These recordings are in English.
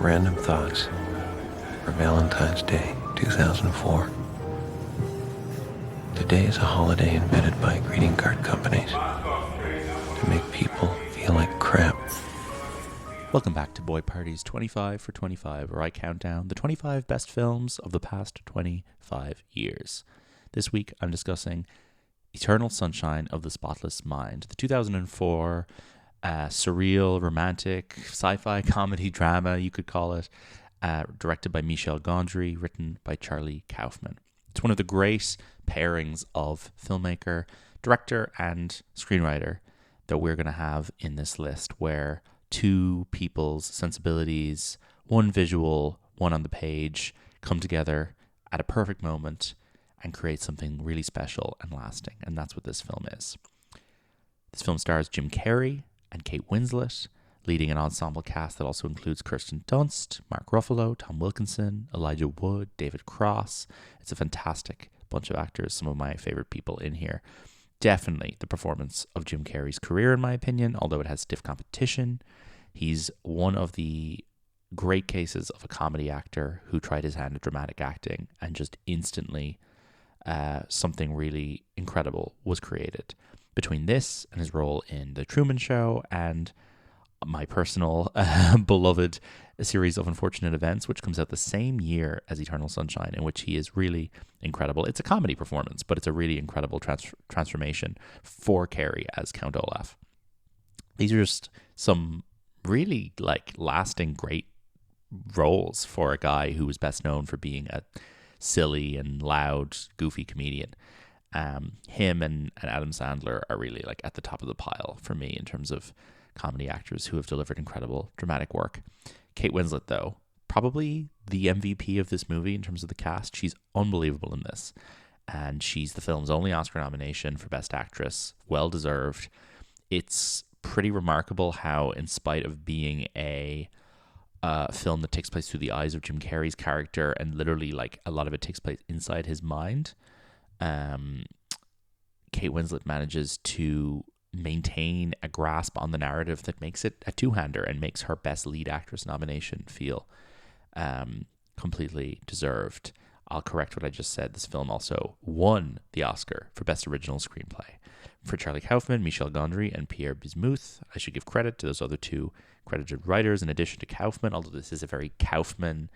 Random thoughts for Valentine's Day 2004. Today is a holiday invented by greeting card companies to make people feel like crap. Welcome back to Boy Party's 25 for 25, where I count down the 25 best films of the past 25 years. This week I'm discussing Eternal Sunshine of the Spotless Mind, the 2004 surreal, romantic, sci-fi comedy drama, you could call it, directed by Michel Gondry, written by Charlie Kaufman. It's one of the great pairings of filmmaker, director, and screenwriter that we're going to have in this list, where two people's sensibilities, one visual, one on the page, come together at a perfect moment and create something really special and lasting. And that's what this film is. This film stars Jim Carrey and Kate Winslet, leading an ensemble cast that also includes Kirsten Dunst, Mark Ruffalo, Tom Wilkinson, Elijah Wood, David Cross. It's a fantastic bunch of actors, some of my favorite people in here. Definitely the performance of Jim Carrey's career, in my opinion, although it has stiff competition. He's one of the great cases of a comedy actor who tried his hand at dramatic acting and just instantly something really incredible was created. Between this and his role in The Truman Show and my personal beloved series of unfortunate events, which comes out the same year as Eternal Sunshine, in which he is really incredible. It's a comedy performance, but it's a really incredible transformation for Carrey as Count Olaf. These are just some really lasting great roles for a guy who was best known for being a silly and loud, goofy comedian. Him and Adam Sandler are really at the top of the pile for me in terms of comedy actors who have delivered incredible dramatic work. Kate Winslet, though, probably the MVP of this movie in terms of the cast. She's unbelievable in this, and she's the film's only Oscar nomination for Best Actress. Well deserved. It's pretty remarkable how, in spite of being a film that takes place through the eyes of Jim Carrey's character, and literally a lot of it takes place inside his mind, Kate Winslet manages to maintain a grasp on the narrative that makes it a two-hander and makes her Best Lead Actress nomination feel completely deserved. I'll correct what I just said. This film also won the Oscar for Best Original Screenplay for Charlie Kaufman, Michel Gondry, and Pierre Bismuth. I should give credit to those other two credited writers in addition to Kaufman, although this is a very Kaufman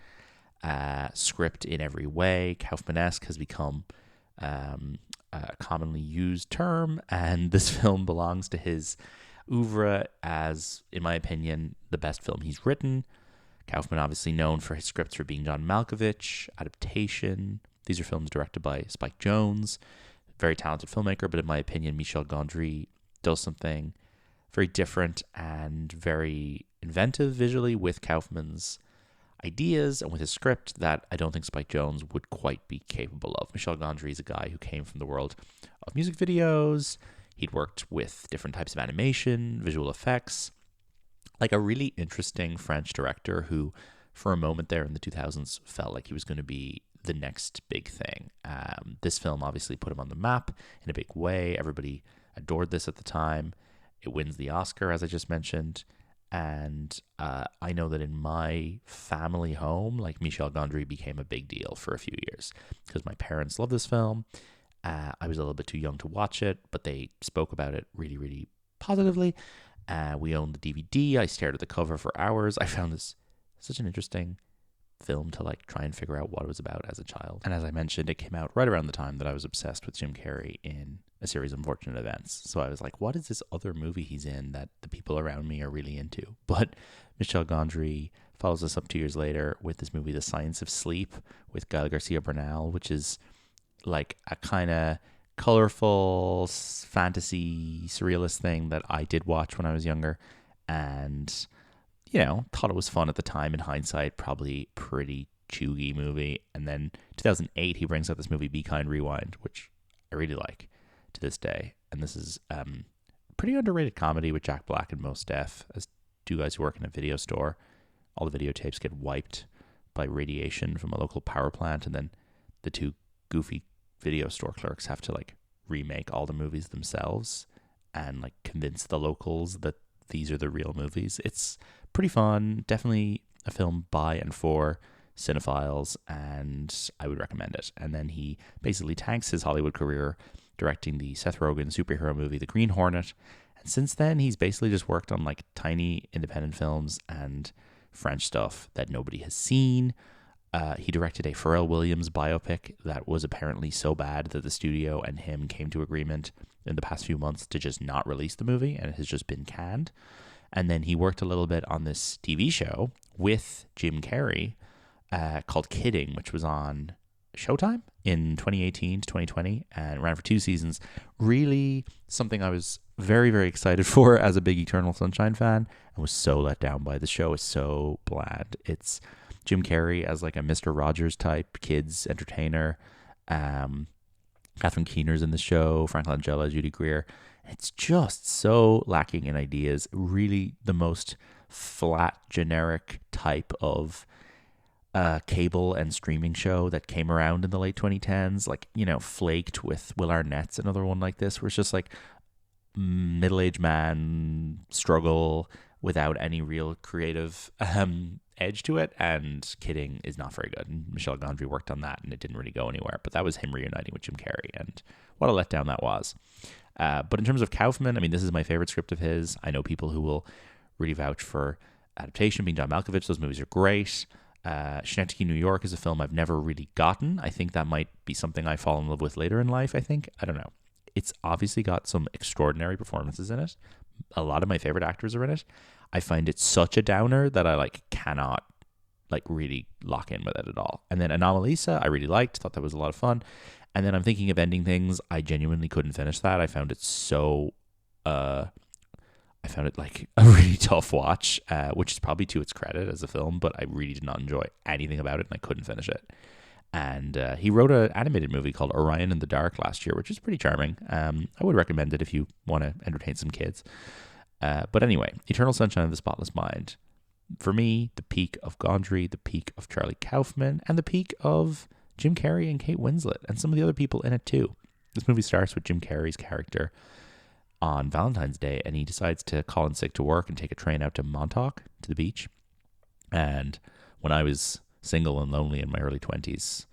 script in every way. Kaufman-esque has become a commonly used term, and this film belongs to his oeuvre as, in my opinion, the best film he's written. Kaufman, obviously known for his scripts for Being John Malkovich, Adaptation. These are films directed by Spike Jonze, very talented filmmaker, but in my opinion, Michel Gondry does something very different and very inventive visually with Kaufman's ideas and with his script that I don't think Spike Jonze would quite be capable of. Michel Gondry is a guy who came from the world of music videos. He'd worked with different types of animation, visual effects, a really interesting French director who, for a moment there in the 2000s, felt like he was going to be the next big thing. This film obviously put him on the map in a big way. Everybody adored this at the time. It wins the Oscar, as I just mentioned. And I know that in my family home, Michel Gondry became a big deal for a few years because my parents loved this film. I was a little bit too young to watch it, but they spoke about it really, really positively. We owned the DVD. I stared at the cover for hours. I found this such an interesting film to try and figure out what it was about as a child. And as I mentioned, it came out right around the time that I was obsessed with Jim Carrey in a series of unfortunate events. So I was like, what is this other movie he's in that the people around me are really into? But Michel Gondry follows us up 2 years later with this movie, The Science of Sleep, with Gael Garcia Bernal, which is a kind of colorful fantasy surrealist thing that I did watch when I was younger, and thought it was fun at the time. In hindsight, probably pretty chuggy movie. And then 2008, he brings out this movie Be Kind, Rewind, which I really like to this day. And this is pretty underrated comedy with Jack Black and Mos Def as two guys who work in a video store. All the videotapes get wiped by radiation from a local power plant, and then the two goofy video store clerks have to remake all the movies themselves and convince the locals that these are the real movies. It's pretty fun, definitely a film by and for cinephiles, and I would recommend it. And then he basically tanks his Hollywood career directing the Seth Rogen superhero movie The Green Hornet. And since then, he's basically just worked on like tiny independent films and French stuff that nobody has seen. He directed a Pharrell Williams biopic that was apparently so bad that the studio and him came to agreement in the past few months to just not release the movie, and it has just been canned. And then he worked a little bit on this TV show with Jim Carrey called Kidding, which was on Showtime in 2018 to 2020 and ran for 2 seasons. Really something I was very, very excited for as a big Eternal Sunshine fan, and was so let down by. The show is so bland. It's Jim Carrey as like a Mr. Rogers type kids entertainer. Catherine Keener's in the show, Frank Langella, Judy Greer. It's just so lacking in ideas. Really the most flat, generic type of cable and streaming show that came around in the late 2010s. Like, you know, Flaked with Will Arnett's another one like this, where it's just like middle-aged man struggle without any real creative edge to it. And Kidding is not very good. And Michel Gondry worked on that, and it didn't really go anywhere. But that was him reuniting with Jim Carrey, and what a letdown that was. But in terms of Kaufman, I mean, this is my favorite script of his. I know people who will really vouch for adaptation being John Malkovich. Those movies are great. Schenectady, New York is a film I've never really gotten. I think that might be something I fall in love with later in life, I think. I don't know. It's obviously got some extraordinary performances in it. A lot of my favorite actors are in it. I find it such a downer that I cannot really lock in with it at all. And then Anomalisa, I really liked, thought that was a lot of fun. And then I'm thinking of Ending Things. I genuinely couldn't finish that. I found it so I found it like a really tough watch, which is probably to its credit as a film, but I really did not enjoy anything about it, and I couldn't finish it. And he wrote an animated movie called Orion in the Dark last year, which is pretty charming. I would recommend it if you want to entertain some kids. But anyway, Eternal Sunshine of the Spotless Mind. For me, the peak of Gondry, the peak of Charlie Kaufman, and the peak of Jim Carrey and Kate Winslet, and some of the other people in it too. This movie starts with Jim Carrey's character on Valentine's Day, and he decides to call in sick to work and take a train out to Montauk, to the beach. And when I was single and lonely in my early 20s,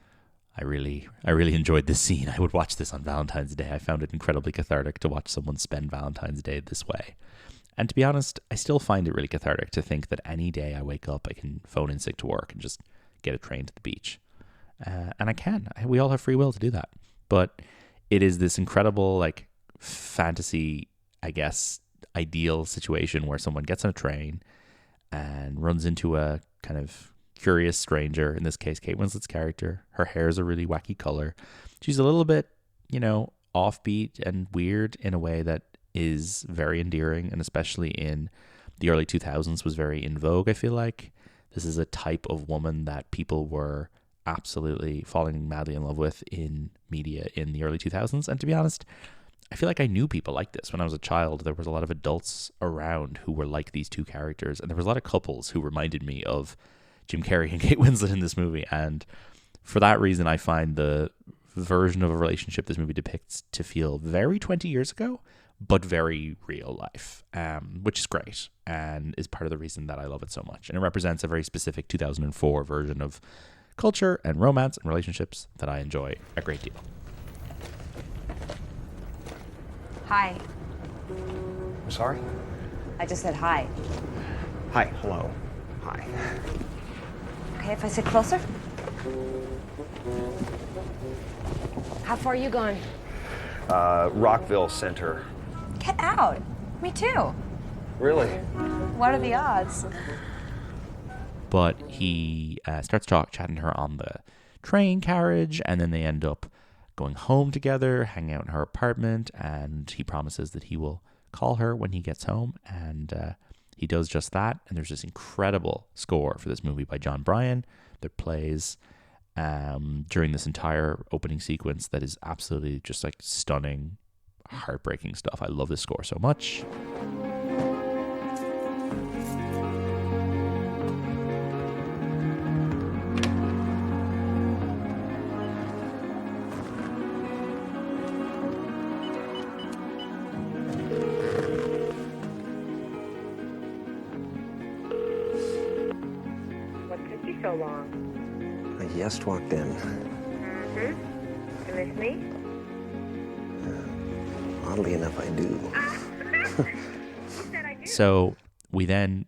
I really enjoyed this scene. I would watch this on Valentine's Day. I found it incredibly cathartic to watch someone spend Valentine's Day this way. And to be honest, I still find it really cathartic to think that any day I wake up, I can phone in sick to work and just get a train to the beach. And I can. We all have free will to do that. But it is this incredible, fantasy, I guess, ideal situation where someone gets on a train and runs into a kind of curious stranger. In this case, Kate Winslet's character. Her hair is a really wacky color. She's a little bit, offbeat and weird in a way that is very endearing, and especially in the early 2000s was very in vogue, I feel like. This is a type of woman that people were absolutely falling madly in love with in media in the early 2000s. And to be honest, I feel like I knew people like this. When I was a child, there was a lot of adults around who were like these two characters, and there was a lot of couples who reminded me of Jim Carrey and Kate Winslet in this movie. And for that reason, I find the version of a relationship this movie depicts to feel very 20 years ago, but very real life, which is great and is part of the reason that I love it so much. And it represents a very specific 2004 version of culture and romance and relationships that I enjoy a great deal. Hi. Sorry? I just said hi. Hi, hello. Hi. Okay, if I sit closer? How far are you going? Rockville Center. Get out. Me too. Really? What are the odds? But he starts chatting to her on the train carriage, and then they end up going home together, hanging out in her apartment, and he promises that he will call her when he gets home, and he does just that. And there's this incredible score for this movie by John Bryan that plays during this entire opening sequence that is absolutely just stunning, heartbreaking stuff. I love this score so much. so long? I just walked in. You miss me? Oddly enough, I do. So we then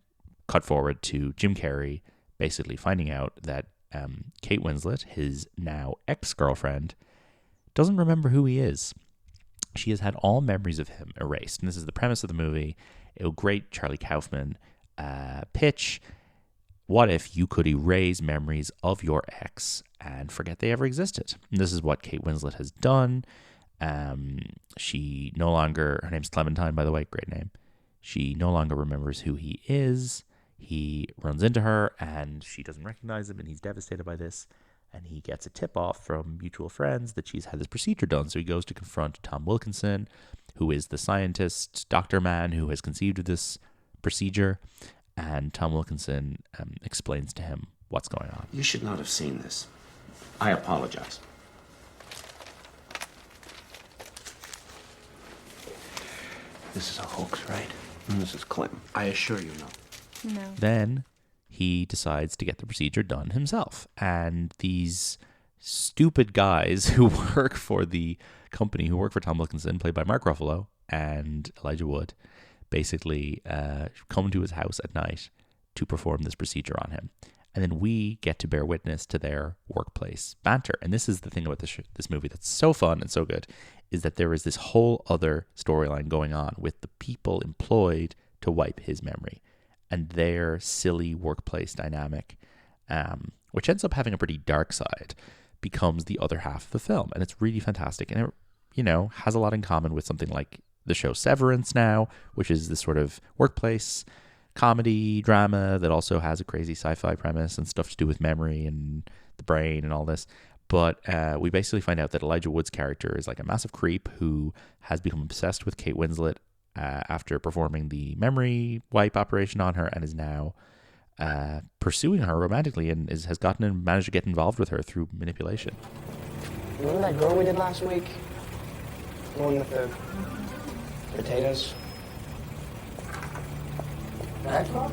cut forward to Jim Carrey basically finding out that Kate Winslet, his now ex-girlfriend, doesn't remember who he is. She has had all memories of him erased. And this is the premise of the movie. A great Charlie Kaufman pitch. What if you could erase memories of your ex and forget they ever existed? And this is what Kate Winslet has done. She no longer, her name's Clementine, by the way, great name. She no longer remembers who he is. He runs into her and she doesn't recognize him, and he's devastated by this. And he gets a tip off from mutual friends that she's had this procedure done. So he goes to confront Tom Wilkinson, who is the scientist, doctor man who has conceived of this procedure. And Tom Wilkinson explains to him what's going on. You should not have seen this. I apologize. This is a hoax, right? This is Clem. I assure you no. No. Then he decides to get the procedure done himself. And these stupid guys who work for the company, who work for Tom Wilkinson, played by Mark Ruffalo and Elijah Wood, basically come to his house at night to perform this procedure on him. And then we get to bear witness to their workplace banter. And this is the thing about this movie that's so fun and so good, is that there is this whole other storyline going on with the people employed to wipe his memory and their silly workplace dynamic, which ends up having a pretty dark side, becomes the other half of the film. And it's really fantastic. And it, you know, has a lot in common with something like the show Severance now, which is this sort of workplace comedy drama that also has a crazy sci-fi premise and stuff to do with memory and the brain and all this. But we basically find out that Elijah Wood's character is like a massive creep who has become obsessed with Kate Winslet after performing the memory wipe operation on her, and is now pursuing her romantically and has gotten and managed to get involved with her through manipulation. Remember that girl we did last week? The one with the potatoes? That girl?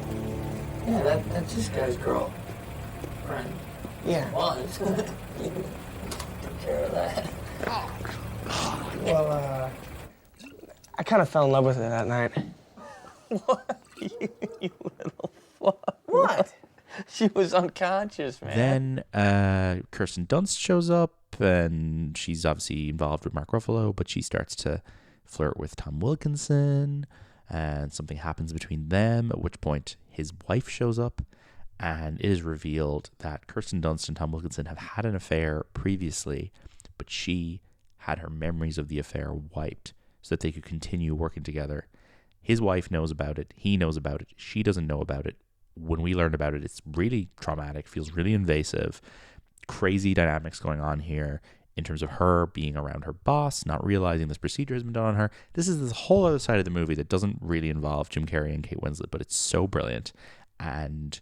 Yeah, that's this guy's girl. Friend. Yeah. Was. Took care of that. Well, I kind of fell in love with her that night. What? You little fuck. What? She was unconscious, man. Then Kirsten Dunst shows up, and she's obviously involved with Mark Ruffalo, but she starts to flirt with Tom Wilkinson, and something happens between them, at which point his wife shows up, and it is revealed that Kirsten Dunst and Tom Wilkinson have had an affair previously, but she had her memories of the affair wiped so that they could continue working together. His wife knows about it. He knows about it. She doesn't know about it. When we learn about it, it's really traumatic, feels really invasive, crazy dynamics going on here in terms of her being around her boss, not realizing this procedure has been done on her. This is this whole other side of the movie that doesn't really involve Jim Carrey and Kate Winslet, but it's so brilliant and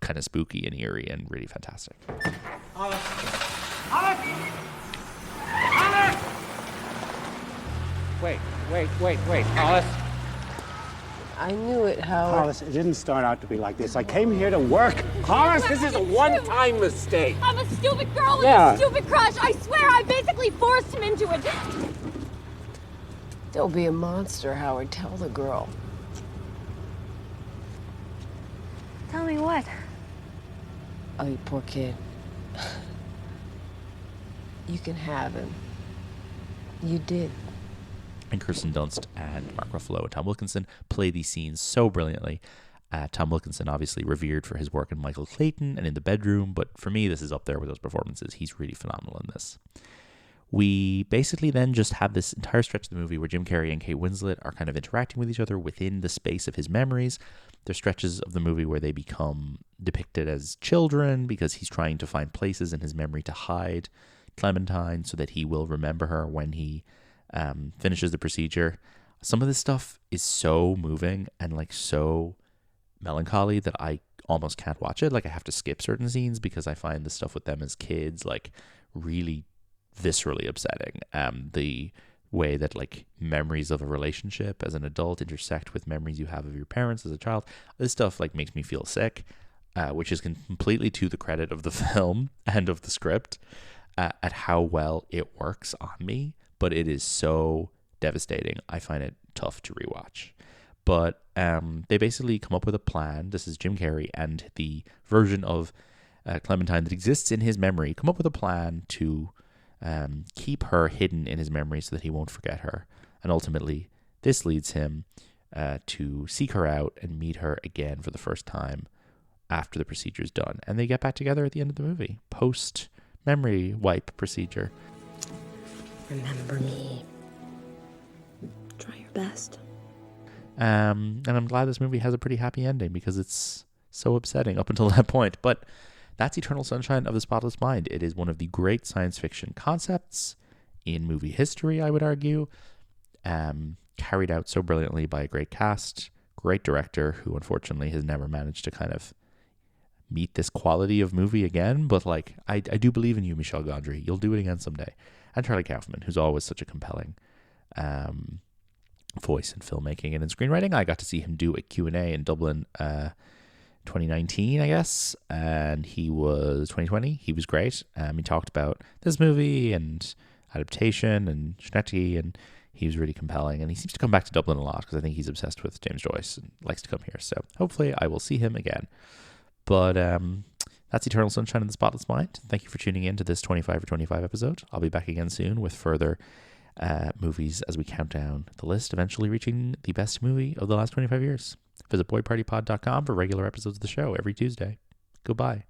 kind of spooky and eerie and really fantastic. Wait, Hollis. I knew it, Howard. Hollis, it didn't start out to be like this. I came here to work. Hollis, this is a one-time mistake. I'm a stupid girl with Yeah. a stupid crush. I swear I basically forced him into it. Don't be a monster, Howard. Tell the girl. Tell me what? Oh, you poor kid. You can have him. You did. And Kirsten Dunst and Mark Ruffalo and Tom Wilkinson play these scenes so brilliantly. Tom Wilkinson, obviously revered for his work in Michael Clayton and In the Bedroom, but for me, this is up there with those performances. He's really phenomenal in this. We basically then just have this entire stretch of the movie where Jim Carrey and Kate Winslet are kind of interacting with each other within the space of his memories. There's stretches of the movie where they become depicted as children because he's trying to find places in his memory to hide Clementine so that he will remember her when he finishes the procedure. Some of this stuff is so moving and like so melancholy that I almost can't watch it. Like I have to skip certain scenes because I find the stuff with them as kids like really viscerally upsetting. The way that like memories of a relationship as an adult intersect with memories you have of your parents as a child, this stuff like makes me feel sick. which is completely to the credit of the film and of the script, at how well it works on me. But it is so devastating. I find it tough to rewatch. But they basically come up with a plan. This is Jim Carrey and the version of Clementine that exists in his memory. Come up with a plan to keep her hidden in his memory so that he won't forget her. And ultimately, this leads him to seek her out and meet her again for the first time after the procedure is done. And they get back together at the end of the movie, post-memory wipe procedure. Remember me. Try your best. And I'm glad this movie has a pretty happy ending because it's so upsetting up until that point. But that's Eternal Sunshine of the Spotless Mind. It is one of the great science fiction concepts in movie history, I would argue. Carried out so brilliantly by a great cast, great director who unfortunately has never managed to kind of meet this quality of movie again. But like, I do believe in you, Michel Gondry. You'll do it again someday. And Charlie Kaufman, who's always such a compelling voice in filmmaking and in screenwriting. I got to see him do a Q&A in Dublin 2019, I guess, and he was 2020. He was great. He talked about this movie and adaptation and Schnetti, and he was really compelling. And he seems to come back to Dublin a lot because I think he's obsessed with James Joyce and likes to come here. So hopefully I will see him again. But that's Eternal Sunshine of the Spotless Mind. Thank you for tuning in to this 25 for 25 episode. I'll be back again soon with further movies as we count down the list, eventually reaching the best movie of the last 25 years. Visit boypartypod.com for regular episodes of the show every Tuesday. Goodbye.